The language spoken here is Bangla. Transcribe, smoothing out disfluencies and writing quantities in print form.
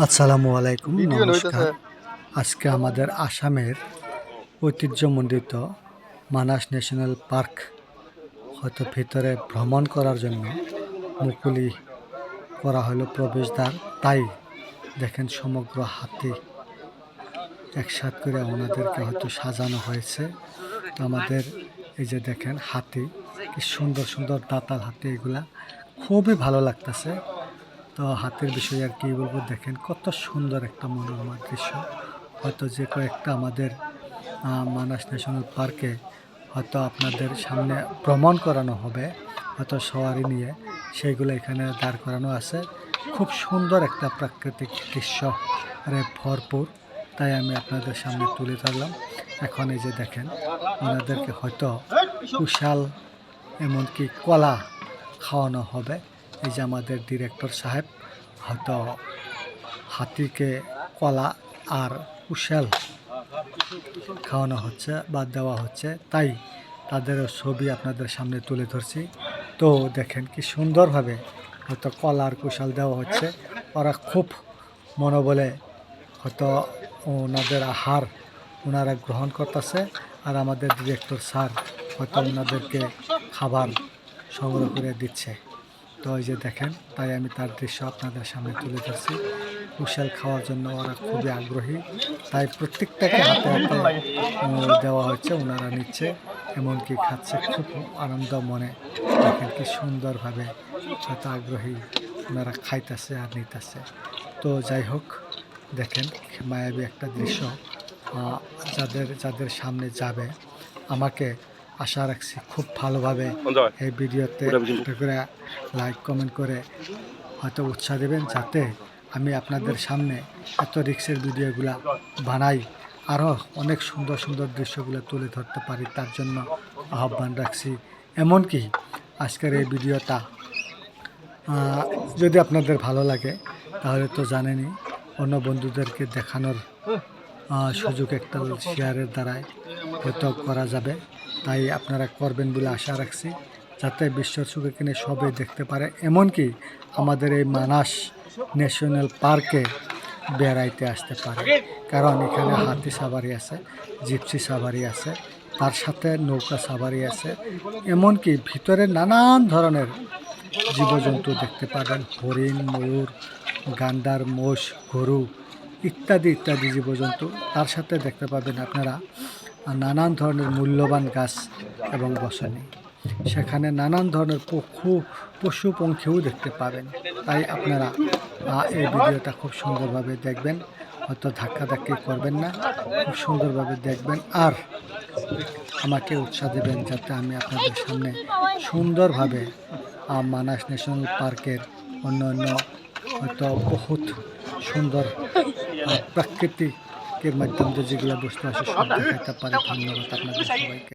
আসসালামু আলাইকুম, নমস্কার। আজকে আমাদের আসামের ঐতিহ্যমণ্ডিত মানাস ন্যাশনাল পার্ক হয়তো ভিতরে ভ্রমণ করার জন্য মুকুলি করা হলো প্রবেশদ্বার। তাই দেখেন সমগ্র হাতি একসাথ করে ওনাদেরকে হয়তো সাজানো হয়েছে। তো আমাদের এই যে দেখেন হাতি, কি সুন্দর সুন্দর দাঁতাল হাতি, এগুলা খুবই ভালো লাগতেছে। তো হাতের বিষয়ে আর কি বলবো, দেখেন কত সুন্দর একটা মনোরমা দৃশ্য। হয়তো যে কয়েকটা আমাদের মানাস ন্যাশনাল পার্কে হয়তো আপনাদের সামনে ভ্রমণ করানো হবে, হয়তো সওয়ারি নিয়ে, সেইগুলো এখানে দাঁড় করানো আছে। খুব সুন্দর একটা প্রাকৃতিক দৃশ্য ভরপুর, তাই আমি আপনাদের সামনে তুলে ধরলাম। এখন এই যে দেখেন ওনাদেরকে হয়তো কুশাল এমনকি কলা খাওয়ানো হবে। এই যে আমাদের ডিরেক্টর সাহেব হয়তো হাতিকে কলা আর কুশাল খাওয়ানো হচ্ছে বা দেওয়া হচ্ছে, তাই তাদের ছবি আপনাদের সামনে তুলে ধরছি। তো দেখেন কি সুন্দরভাবে হয়তো কলা আর কুশাল দেওয়া হচ্ছে। ওরা খুব মনোবলে হয়তো ওনাদের আহার ওনারা গ্রহণ করতেছে, আর আমাদের ডিরেক্টর স্যার হয়তো ওনাদেরকে খাবার সংগ্রহ করে দিচ্ছে। তো এই যে দেখেন, তাই আমি তার দৃশ্য আপনাদের সামনে তুলে ধরছি। কুশাল খাওয়ার জন্য ওরা খুবই আগ্রহী, তাই প্রত্যেকটাকে হাতে হাতে দেওয়া হচ্ছে, ওনারা নিচ্ছে, এমনকি খাচ্ছে খুব আনন্দ মনে। দেখেন কি সুন্দরভাবে হয়তো আগ্রহী, ওনারা খাইতেছে আর নিতেছে। তো যাই হোক, দেখেন মায়াবী একটা দৃশ্য। যাদের যাদের সামনে যাবে, আমাকে আশা রাখছি খুব ভালোভাবে এই ভিডিওতে একটা করে লাইক কমেন্ট করে হয়তো উৎসাহ দেবেন, যাতে আমি আপনাদের সামনে এত রিক্সের ভিডিওগুলা বানাই, আরও অনেক সুন্দর সুন্দর দৃশ্যগুলো তুলে ধরতে পারি, তার জন্য আহ্বান রাখছি। এমনকি আজকের এই ভিডিওটা যদি আপনাদের ভালো লাগে, তাহলে তো জানেনই, অন্য বন্ধুদেরকে দেখানোর সুযোগ একটা শেয়ারের দ্বারাই হয়তো করা যাবে। তাই আপনারা করবেন বলে আশা রাখছি, যাতে বিশ্বর চোখে কিনে সবাই দেখতে পারে, এমনকি আমাদের এই মানাস ন্যাশনাল পার্কে বেড়াইতে আসতে পারে। কারণ এখানে হাতি সাফারি আছে, জিপসি সাফারি আছে, তার সাথে নৌকা সাফারি আছে, এমনকি ভিতরে নানান ধরনের জীবজন্তু দেখতে পাবেন। হরিণ, ময়ূর, গান্ডার, মোষ, গরু ইত্যাদি ইত্যাদি জীবজন্তু। তার সাথে দেখতে পাবেন আপনারা নানান ধরনের মূল্যবান গাছ এবং বসতি। সেখানে নানান ধরনের পশু পঙ্খিও দেখতে পাবেন। তাই আপনারা এই ভিডিওটা খুব সুন্দরভাবে দেখবেন, হয়তো ধাক্কাধাক্কি করবেন না, খুব সুন্দরভাবে দেখবেন আর আমাকে উৎসাহ দেবেন, যাতে আমি আপনাদের সামনে সুন্দরভাবে মানাস ন্যাশনাল পার্কের অন্যান্য হয়তো বহুত সুন্দর প্রাকৃতিকের মাধ্যমে যেগুলো বস্তু আছে সব দেখাতে পারি। ধন্যবাদ আপনাদের সবাইকে।